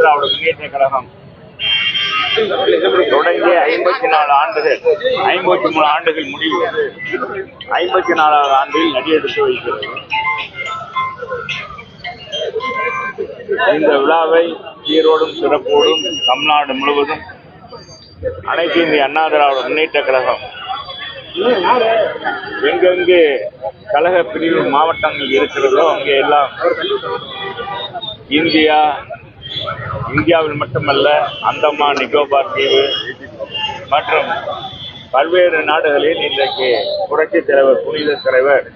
திராவிட முன்னேற்ற கழகம் தொடங்கி 54 ஆண்டுகள் 53 ஆண்டுகள் முடிவு 54வது ஆண்டில் நடிகெடுத்து வைக்கிறது. இந்த விழாவை சீரோடும் சிறப்போடும் தமிழ்நாடு முழுவதும் அனைத்து இந்திய அண்ணா திராவிட முன்னேற்ற கழகம் எங்கெங்கு கழக பிரிவு மாவட்டங்கள் இருக்கிறதோ அங்கே எல்லாம் இந்தியாவில் மட்டுமல்ல அந்தமான் நிக்கோபார் தீவு மற்றும் பல்வேறு நாடுகளில் இன்றைக்கு புரட்சித் தலைவர் புனித தலைவர்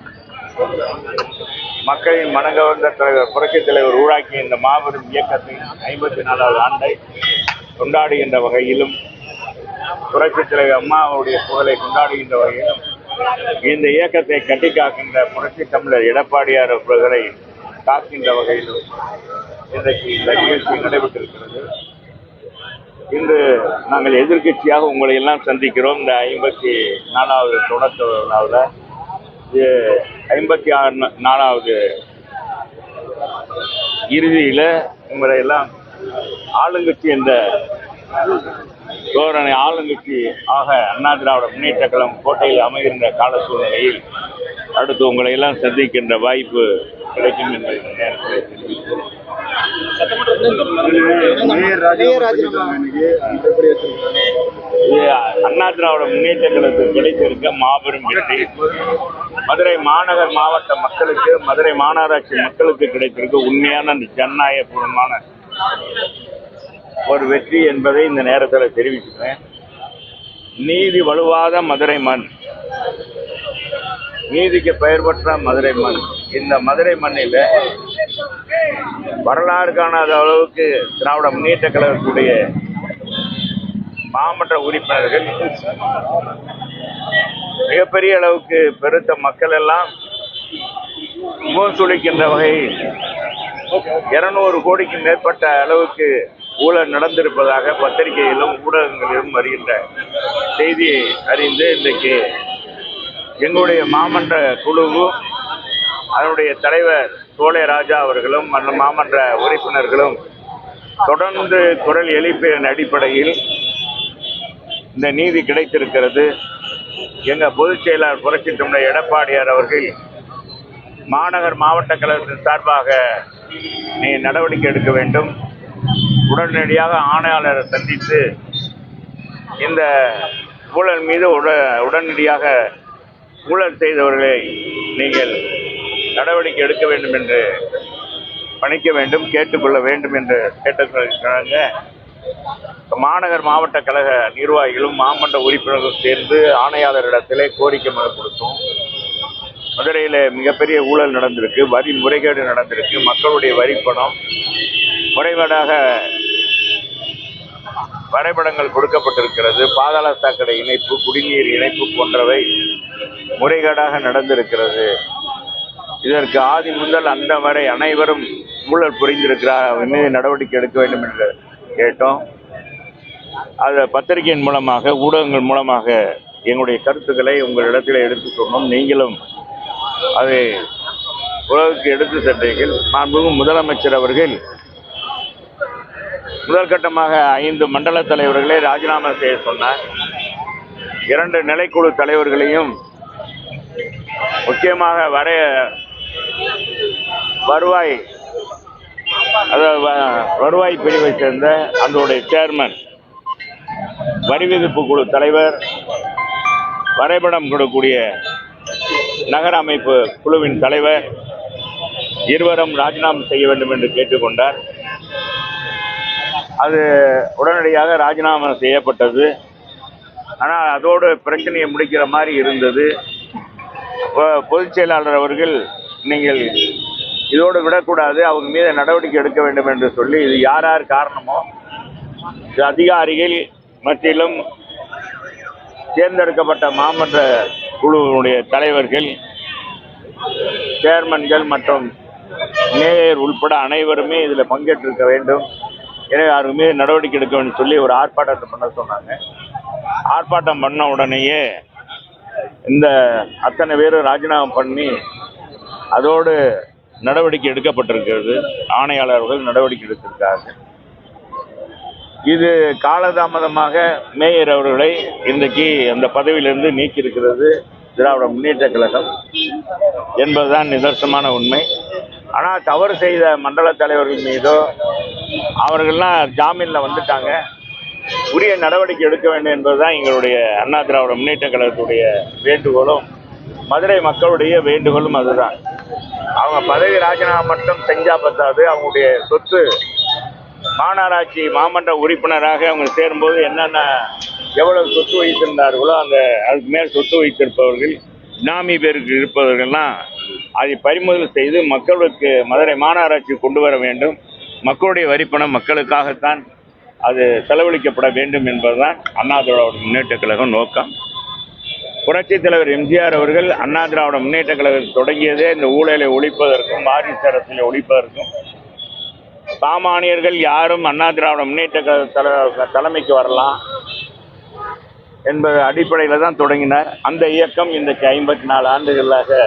மக்களின் மனங்கவர்ந்த தலைவர் புரட்சித் தலைவர் உருவாக்கிய இந்த மாபெரும் இயக்கத்தின் 54வது ஆண்டை கொண்டாடுகின்ற வகையிலும் புரட்சித் தலைவர் அம்மாவுடைய புகழை கொண்டாடுகின்ற வகையிலும் இந்த இயக்கத்தை கட்டி காக்கின்ற புரட்சி தமிழர் எடப்பாடியார் அவர்களை காக்கின்ற வகையிலும் இன்றைக்கு இந்த நிகழ்ச்சி நடைபெற்றிருக்கிறது. இன்று நாங்கள் எதிர்கட்சியாக உங்களை எல்லாம் சந்திக்கிறோம். இந்த 54வது தொடக்க விழாவில் 54வது இறுதியில் உங்களை எல்லாம் ஆளுங்கட்சி என்ற தோரணை ஆளுங்கட்சி ஆக அண்ணா திராவிட முன்னேற்ற கழகம் கோட்டையில் அமைகின்ற கால சூழ்நிலையில் அடுத்து உங்களை எல்லாம் சந்திக்கின்ற வாய்ப்பு கிடைக்கும் என்பதை அண்ணா திராவிட முன்னேற்ற கழகத்துக்கு கிடைத்திருக்க மாபெரும் வெற்றி. மதுரை மாநகர் மாவட்ட மக்களுக்கு, மதுரை மாநகராட்சி மக்களுக்கு கிடைத்திருக்க உண்மையான ஜனநாயகபூர்வமான ஒரு வெற்றி என்பதை இந்த நேரத்தில் தெரிவிக்கிறேன். நீதி வலுவாத மதுரை மண், நீதிக்கு பெயர் பெற்ற மதுரை மண். இந்த மதுரை மண்ணில் வரலாறு காணாத அளவுக்கு திராவிட முன்னேற்ற கழகத்துடைய மாமன்ற உறுப்பினர்கள் மிகப்பெரிய அளவுக்கு பெருத்த மக்கள் எல்லாம் முகம் சுளிக்கின்ற வகையில் 200 கோடிக்கு மேற்பட்ட அளவுக்கு ஊழல் நடந்திருப்பதாக பத்திரிகையிலும் ஊடகங்களிலும் வருகின்ற செய்தியை அறிந்து இன்றைக்கு எங்களுடைய மாமன்ற குழுவும் அதனுடைய தலைவர் சோலை ராஜா அவர்களும் அந்த மாமன்ற உறுப்பினர்களும் தொடர்ந்து குரல் எழுப்பியதன் அடிப்படையில் இந்த நீதி கிடைத்திருக்கிறது. எங்கள் பொதுச் செயலாளர் புரட்சி தமிழர் எடப்பாடியார் அவர்கள் மாநகர் மாவட்ட கழகத்தின் சார்பாக நீ நடவடிக்கை எடுக்க வேண்டும், உடனடியாக ஆணையாளரை சந்தித்து இந்த ஊழல் மீது உடனடியாக ஊழல் செய்தவர்களை நீங்கள் நடவடிக்கை எடுக்க வேண்டும் என்று பணிக்க வேண்டும், கேட்டுக்கொள்ள வேண்டும் என்று கேட்டுக்கொள்கிறாங்க. மாநகர் மாவட்ட கழக நிர்வாகிகளும் மாமன்ற உறுப்பினர்களும் சேர்ந்து ஆணையாளரிடத்திலே கோரிக்கை மனு கொடுத்தோம். மதுரையில் மிகப்பெரிய ஊழல் நடந்திருக்கு, வரி முறைகேடு நடந்திருக்கு, மக்களுடைய வரிப்பணம் முறைகேடாக வரைபடங்கள் கொடுக்கப்பட்டிருக்கிறது, பாதாள சாக்கடை இணைப்பு, குடிநீர் இணைப்பு போன்றவை முறைகேடாக நடந்திருக்கிறது. இதற்கு ஆதி முதல் அந்த வரை அனைவரும் ஊழல் புரிந்திருக்கிறார், அவர் மீது நடவடிக்கை எடுக்க வேண்டும் என்று கேட்டோம். அது பத்திரிகையின் மூலமாக ஊடகங்கள் மூலமாக எங்களுடைய கருத்துக்களை உங்களிடத்தில் எடுத்து சொன்னோம். நீங்களும் அதை உலகுக்கு எடுத்து சென்றீர்கள். மாண்புமிகு முதலமைச்சர் அவர்கள் முதல் கட்டமாக 5 மண்டல தலைவர்களை ராஜினாமா செய்ய சொன்னார். 2 நிலைக்குழு தலைவர்களையும் முக்கியமாக வருவாய் பிரிவை சேர்ந்த அதனுடைய சேர்மன், வரி விதிப்பு குழு தலைவர், வரைபடம் கொடுக்கக்கூடிய நகர அமைப்பு குழுவின் தலைவர் இருவரும் ராஜினாமா செய்ய வேண்டும் என்று கேட்டுக்கொண்டார். அது உடனடியாக ராஜினாமா செய்யப்பட்டது. ஆனால் அதோடு பிரச்சனையை முடிக்கிற மாதிரி இருந்தது. பொதுச் செயலாளர் அவர்கள் நீங்கள் இதோடு விடக்கூடாது, அவங்க மீது நடவடிக்கை எடுக்க வேண்டும் என்று சொல்லி இது யார் யார் காரணமோ அதிகாரிகள் மத்தியிலும் தேர்ந்தெடுக்கப்பட்ட மாமன்ற குழுவினுடைய தலைவர்கள், சேர்மன்கள் மற்றும் மேயர் உள்பட அனைவருமே இதில் பங்கேற்றிருக்க வேண்டும். எனவே அவர் மீது நடவடிக்கை எடுக்க வேண்டும் சொல்லி ஒரு ஆர்ப்பாட்டத்தை பண்ண சொன்னாங்க. ஆர்ப்பாட்டம் பண்ண உடனேயே இந்த அத்தனை பேரும் ராஜினாமா பண்ணி அதோடு நடவடிக்கை எடுக்கப்பட்டிருக்கிறது. ஆணையாளர்கள் நடவடிக்கை எடுத்திருக்காங்க. இது காலதாமதமாக மேயர் அவர்களை இன்றைக்கு அந்த பதவியிலிருந்து நீக்கியிருக்கிறது திராவிட முன்னேற்ற கழகம் என்பதுதான் நிதர்சனமான உண்மை. ஆனால் தவறு செய்த மண்டல தலைவர்கள் மீதோ அவர்கள்லாம் ஜாமீனில் வந்துட்டாங்க, உரிய நடவடிக்கை எடுக்க வேண்டும் என்பதுதான் எங்களுடைய அண்ணா திராவிட முன்னேற்ற கழகத்துடைய வேண்டுகோளும் மதுரை மக்களுடைய வேண்டுகோளும் அதுதான். அவங்க பதவி ராஜினாமா மட்டும் செஞ்சா பத்தாது, அவங்களுடைய சொத்து மாநகராட்சி மாமன்ற உறுப்பினராக அவங்க சேரும்போது என்னென்ன எவ்வளவு சொத்து வைத்திருந்தார்களோ அந்த அதுக்கு மேல் சொத்து வைத்திருப்பவர்கள் பினாமி பேருக்கு இருப்பவர்கள்லாம் அதை பறிமுதல் செய்து மக்களுக்கு மதுரை மாநகராட்சி கொண்டு வர வேண்டும். மக்களுடைய வரிப்பணம் மக்களுக்காகத்தான் அது செலவழிக்கப்பட வேண்டும் என்பதுதான் அண்ணா திராவிட முன்னேற்ற கழகம் நோக்கம். புரட்சித் தலைவர் எம்ஜிஆர் அவர்கள் அண்ணா திராவிட முன்னேற்ற கழகம் தொடங்கியதே இந்த ஊழலை ஒழிப்பதற்கும் வாரிசு அரசியலை ஒழிப்பதற்கும். சாமானியர்கள் யாரும் அண்ணா திராவிட முன்னேற்ற கழக தலைமைக்கு வரலாம் என்பது அடிப்படையில் தான் தொடங்கினார். அந்த இயக்கம் இன்றைக்கு 54 ஆண்டுகளாக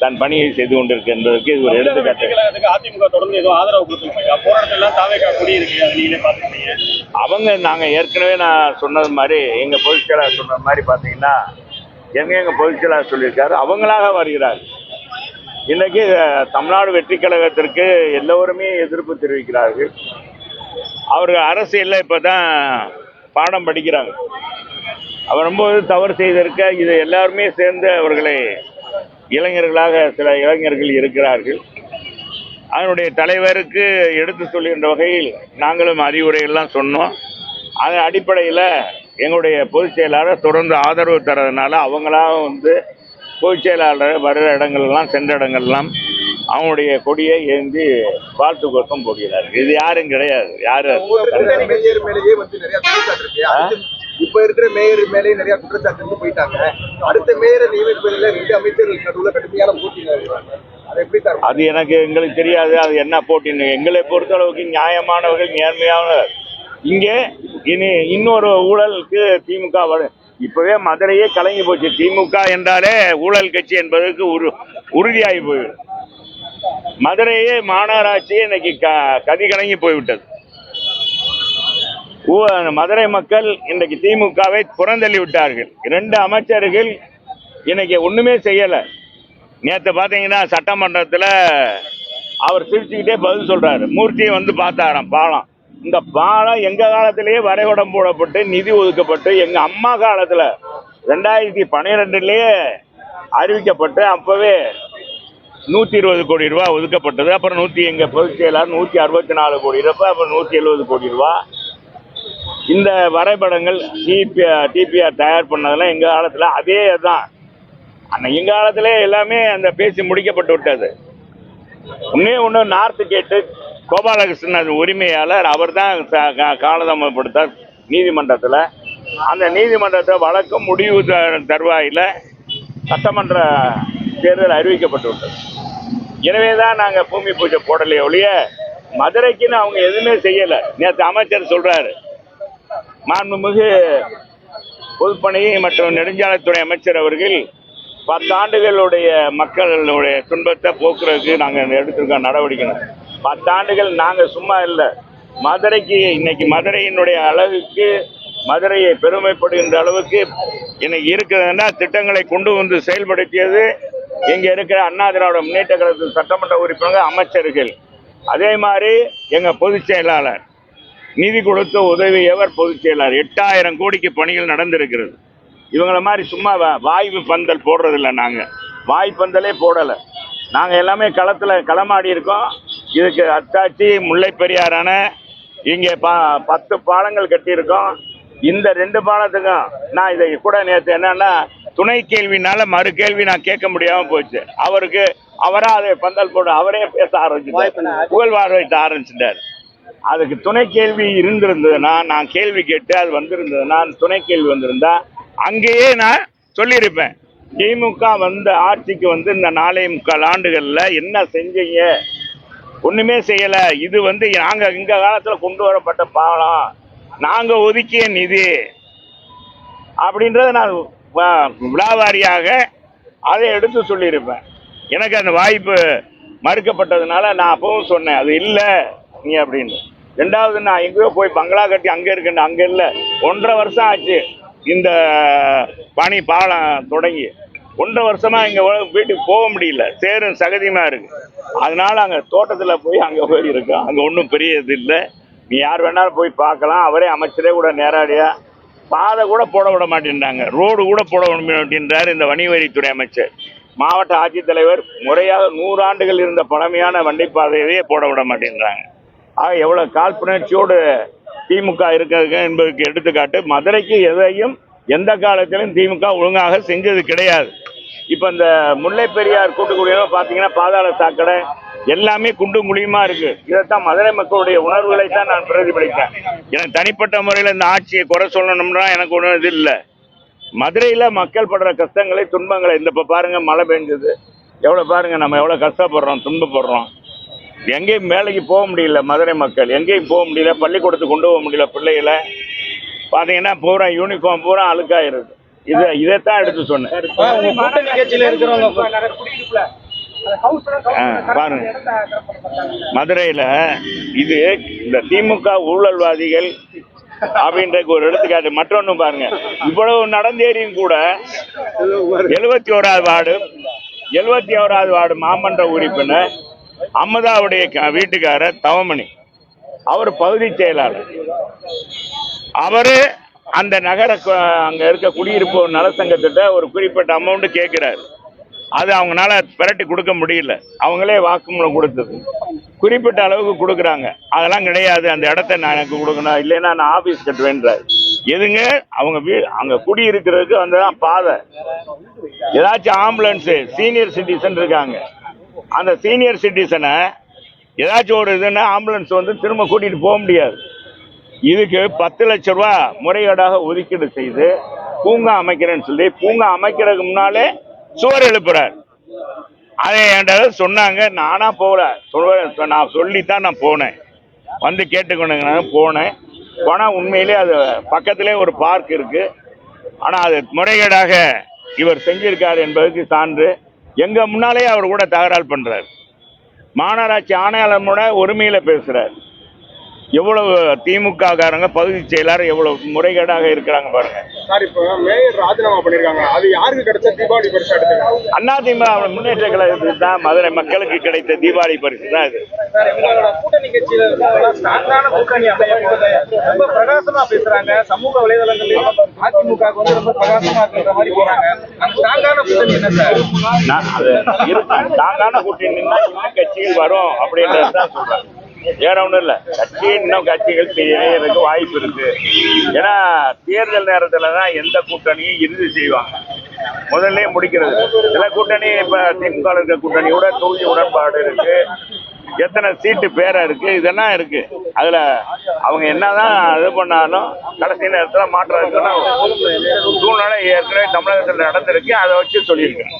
தன் பணியை செய்து கொண்டிருக்கு என்பதற்கு இது ஒரு எடுத்துக்காட்டு. அதிமுக தொடர்ந்து ஏதோ ஆதரவு கொடுத்துருக்காங்க, போராட்டத்தெல்லாம் தாவேக்கா குடியிருக்கு, அது நீங்களே பார்த்துருக்கீங்க. அவங்க நாங்கள் ஏற்கனவே நான் சொன்னது மாதிரி எங்கள் பொதுச் செயலாளர் சொன்னது மாதிரி பார்த்தீங்கன்னா எங்கள் பொதுச் செயலாளர் சொல்லியிருக்காரு, அவங்களாக வருகிறார். இன்றைக்கி தமிழ்நாடு வெற்றி கழகத்திற்கு எல்லோருமே எதிர்ப்பு தெரிவிக்கிறார்கள். அவர்கள் அரசியலில் இப்போ தான் பாடம் படிக்கிறாங்க. அவர் ரொம்ப தவறு செய்திருக்க இது எல்லாருமே சேர்ந்து அவர்களை இளைஞர்களாக சில இளைஞர்கள் இருக்கிறார்கள். அதனுடைய தலைவருக்கு எடுத்து சொல்கின்ற வகையில் நாங்களும் அறிவுரைகள்லாம் சொன்னோம். அதன் அடிப்படையில் எங்களுடைய பொதுச் செயலாளர் தொடர்ந்து ஆதரவு தரதுனால அவங்களாக வந்து பொதுச் செயலாளர் வருகிற இடங்கள்லாம் சென்ற இடங்கள்லாம் அவங்களுடைய கொடியை ஏந்தி வாழ்த்து கோஷம் போடுகிறார்கள். இது யாரும் கிடையாது. யாரும் இப்ப இருக்கிற மேயர் மேலே நிறைய குற்றச்சாட்டு போயிட்டாங்க. அடுத்த மேயரை நியமிப்பதில் 2 அமைச்சர்கள் நடுவில் கடுமையான போட்டி அதை எப்படி தரும்? அது எங்களுக்கு தெரியாது. அது என்ன போட்டின்னு எங்களை பொறுத்த அளவுக்கு நியாயமானவர்கள் நேர்மையானவர்கள். இங்கே இனி இன்னொரு ஊழலுக்கு திமுக இப்பவே மதுரையே கலங்கி போச்சு. திமுக என்றாலே ஊழல் கட்சி என்பதற்கு உறுதியாகி போய்விடும். மதுரையே மாநகராட்சியே இன்னைக்கு கதி கலங்கி போய்விட்டது. மதுரை மக்கள் இன்றைக்கு திமுகவை புறந்தள்ளி விட்டார்கள். 2 அமைச்சர்கள் இன்னைக்கு ஒண்ணுமே செய்யல. நேற்று பார்த்தீங்கன்னா சட்டமன்றத்தில் அவர் சிரிச்சுக்கிட்டே பதில் சொல்றாரு. மூர்த்தியை வந்து பார்த்தாராம் பாலம். இந்த பாலம் எங்க காலத்திலேயே வரைபடம் போடப்பட்டு நிதி ஒதுக்கப்பட்டு எங்க அம்மா காலத்துல 2012 அறிவிக்கப்பட்டு அப்பவே 120 கோடி ரூபாய் ஒதுக்கப்பட்டது. அப்புறம் எங்க பொதுச் செயலாளர் 164 கோடி ரூபாய், அப்புறம் 170 கோடி ரூபாய். இந்த வரைபடங்கள் டிபிஆர் தயார் பண்ணதெல்லாம் எங்க காலத்துல அதே தான். எங்க காலத்திலே எல்லாமே அந்த பேசி முடிக்கப்பட்டு விட்டது. ஒன்று நார்த்து கேட்டு கோபாலகிருஷ்ணன் உரிமையாளர் அவர் தான் காலதாமதப்படுத்தார் நீதிமன்றத்தில். அந்த நீதிமன்றத்தை வழக்கம் முடிவு தருவாயில் சட்டமன்ற தேர்தல் அறிவிக்கப்பட்டு விட்டது. எனவே தான் நாங்கள் பூமி பூஜை போடலையே ஒழிய மதுரைக்குன்னு அவங்க எதுவுமே செய்யலை. நேற்று அமைச்சர் சொல்றாரு, மாண்புமிகு பொதுப்பணி மற்றும் நெடுஞ்சாலைத்துறை அமைச்சர் அவர்கள் 10 ஆண்டுகளுடைய மக்களுடைய துன்பத்தை போக்குறதுக்கு நாங்கள் எடுத்திருக்க நடவடிக்கை. 10 ஆண்டுகள் நாங்கள் சும்மா இல்லை. மதுரைக்கு இன்னைக்கு மதுரையினுடைய அளவுக்கு மதுரையை பெருமைப்படுகின்ற அளவுக்கு இன்னைக்கு இருக்கிறதுனா திட்டங்களை கொண்டு வந்து செயல்படுத்தியது இங்க இருக்கிற அண்ணா திராவிட முன்னேற்ற கழகத்தின் சட்டமன்ற உறுப்பினர்கள், அமைச்சர்கள். அதே மாதிரி எங்க பொதுச் செயலாளர் நிதி கொடுத்த உதவியவர் பொதுச் செயலாளர். 8000 கோடிக்கு பணிகள் நடந்திருக்கிறது. இவங்களை மாதிரி சும்மா வாய்ப்பு பந்தல் போடுறதில்லை. நாங்கள் வாய்ப்பந்தலே போடலை. நாங்கள் எல்லாமே களமாடி இருக்கோம். இதுக்கு அத்தாச்சி முல்லை பெரியார் அணை இங்கே 10 பாலங்கள் கட்டியிருக்கோம். இந்த 2 பாலத்துக்கும் நான் இதை கூட நேற்று என்னன்னா துணை கேள்வினால மறு கேள்வி நான் கேட்க முடியாம போச்சு. அவரா அதை பந்தல் போட்டு அவரே பேச ஆரம்பிச்சுட்டார், புகழ்வாழ்வைத்த ஆரம்பிச்சுட்டார். அதுக்கு துணை கேள்வி இருந்திருந்ததுன்னா, நான் கேள்வி கேட்டு அது வந்திருந்ததுன்னா, துணை கேள்வி வந்திருந்தா அங்கேயே நான் சொல்லியிருப்பேன். திமுக ஆட்சிக்கு இந்த 4.25 ஆண்டுகள்ல என்ன செஞ்சீங்க? ஒண்ணுமே செய்யல. இது நாங்க எங்க காலத்துல கொண்டு வரப்பட்ட பாலம், நாங்க ஒதுக்கிய நிதி அப்படின்றத நான் விழாவாரியாக அதை எடுத்து சொல்லியிருப்பேன். எனக்கு அந்த வாய்ப்பு மறுக்கப்பட்டதுனால நான் அப்பவும் சொன்னேன், அது இல்லை நீ அப்படின்னு. ரெண்டாவது நான் எங்கேயோ போய் பங்களா கட்டி அங்கே இருக்கேன், அங்கே இல்லை. 1.5 வருஷம் ஆச்சு இந்த பணி பாலம் தொடங்கி. 1.5 வருஷமா இங்கே வீட்டுக்கு போக முடியல, சேரும் சகதியமா இருக்கு. அதனால அங்கே தோட்டத்தில் போய் அங்கே போய் இருக்கோம். அங்கே ஒன்றும் பெரிய இது இல்லை, நீ யார் வேணாலும் போய் பார்க்கலாம். அவரே அமைச்சரே கூட நேரடியாக பாதை கூட போட விட மாட்டேன்றாங்க, ரோடு கூட போட விட மாட்டேன்றார் இந்த வணிகவரித்துறை அமைச்சர். மாவட்ட ஆட்சித்தலைவர் முறையாக 100 ஆண்டுகள் இருந்த பழமையான வண்டிப்பாதையவே போட விட மாட்டேன்றாங்க. ஆக எவ்வளவு காழ்ப்புணர்ச்சியோடு திமுக இருக்கிறது என்பதற்கு எடுத்துக்காட்டு. மதுரைக்கு எதையும் எந்த காலத்திலும் திமுக ஒழுங்காக செஞ்சது கிடையாது. இப்போ இந்த முல்லை பெரியார் கூட்டுக்குடியினர் பார்த்தீங்கன்னா பாதாள சாக்கடை எல்லாமே குண்டும் குழியுமா இருக்கு. இதைத்தான் மதுரை மக்களுடைய உணர்வுகளை தான் நான் பிரதிபலித்தேன். எனக்கு தனிப்பட்ட முறையில் இந்த ஆட்சியை குறை சொல்லணும்னா எனக்கு ஒன்றும் இது இல்லை. மதுரையில் மக்கள் படுற கஷ்டங்களை துன்பங்களை இந்த இப்போ பாருங்க, மழை பெஞ்சது எவ்வளோ பாருங்க, நம்ம எவ்வளோ கஷ்டப்படுறோம் துன்பப்படுறோம். எங்கேயும் வேலைக்கு போக முடியல, மதுரை மக்கள் எங்கேயும் போக முடியல, பள்ளிக்கூடத்துக்கு கொண்டு போக முடியல. பிள்ளைகளை பார்த்தீங்கன்னா பூரா யூனிஃபார்ம் பூரா அழுக்காயிருது. இதைத்தான் எடுத்து சொன்னேன். பாருங்க மதுரையில் இது இந்த திமுக ஊழல்வாதிகள் அப்படின்றதுக்கு ஒரு எடுத்துக்காட்டு. மற்றொன்னு பாருங்க, இவ்வளவு நடந்தேறியும் கூட 71வது வார்டு மாமன்ற உறுப்பினர் அம்மதாவுடைய வீட்டுக்காரர் தவமணி, அவர் பகுதி செயலாளர். அவரு அந்த நகர அங்க இருக்க குடியிருப்பு நலசங்கத்திட்ட ஒரு குறிப்பிட்ட அமௌண்ட் கேட்கிறாரு. அது அவங்களால பிரட்டி கொடுக்க முடியல, அவங்களே வாக்குமூலம் கொடுத்தது. குறிப்பிட்ட அளவுக்கு கொடுக்குறாங்க, அதெல்லாம் கிடையாது, அந்த இடத்த நான் எனக்கு கொடுக்கணும், இல்லைன்னா நான் ஆபீஸ் கட்டுவேன்றாரு. எதுங்க அவங்க அங்க குடியிருக்கிறதுக்கு வந்துதான் பாதை. ஏதாச்சும் ஆம்புலன்ஸ் சீனியர் சிட்டிசன் இருக்காங்க, அந்த சீனியர் சிட்டிசனை ஏதாச்சும் ஒரு இதுன்னா ஆம்புலன்ஸ் வந்து திரும்ப கூட்டிட்டு போக முடியாது. இதுக்கு 10 லட்சம் ரூபா முறைகேடாக ஒதுக்கீடு செய்து பூங்கா அமைக்கிறேன்னு சொல்லி பூங்கா அமைக்கிறதுக்கு முன்னாலே சுவர் எழுப்புறார். அதை என்கிட்ட சொன்னாங்க, நானா போகல, நான் சொல்லித்தான் நான் போனேன், வந்து கேட்டுக்கொண்டுங்க போனேன். போனால் உண்மையிலே அது பக்கத்திலே ஒரு பார்க் இருக்கு, ஆனால் அது முறைகேடாக இவர் செஞ்சிருக்காரு என்பதற்கு சான்று. எங்க முன்னாலே அவர் கூட தகராறு பண்றார். மாநகராட்சி ஆணையாளரோட ஒருமையில பேசுறார். எவ்வளவு திமுக காரங்க பகுதி செயலாளர் எவ்வளவு முறைகேடாக இருக்கிறாங்க பாருங்க. சார், இப்போ மேயர் ராஜினாமா பண்ணிருக்காங்க, அது யாருக்கு கிடைச்ச தீபாவளி பரிசு? அதிமுக முன்னேற்ற கழகத்துக்கு தான், மதுரை மக்களுக்கு கிடைத்த தீபாவளி பரிசு தான் இது. கூட்டணி கட்சியில கூட்டணி ரொம்ப பிரகாசமா பேசுறாங்க, சமூக வலைதளங்களில் அதிமுக வந்து ரொம்ப பிரகாசமா இருக்கிற மாதிரி போறாங்க. அந்த ஸ்ட்ராங்கான கூட்டணி என்ன சார்? அது இருக்கும், ஸ்ட்ராங்கான கூட்டணின்னா இன்னும் கட்சிகள் வரும் அப்படின்றது தான் சொல்றாங்க, வேற ஒன்றும் இல்லை. இன்னும் கட்சிகள் இணையறதுக்கு வாய்ப்பு இருக்கு. ஏன்னா தேர்தல் நேரத்தில் தான் எந்த கூட்டணியும் இறுதி செய்வாங்க, முதல்ல முடிக்கிறது. சில கூட்டணி இப்ப திமுக இருக்க கூட்டணியோட தொகுதி உடன்பாடு இருக்கு, எத்தனை சீட்டு பேரா இருக்கு, இதெல்லாம் இருக்கு. அதுல அவங்க என்னதான் இது பண்ணாலும் கடைசி நேரத்தில் மாற்றம் இருக்குன்னா சூழ்நிலை ஏற்கனவே தமிழகத்தில் நடந்திருக்கு, அதை வச்சு சொல்லியிருக்கேன்.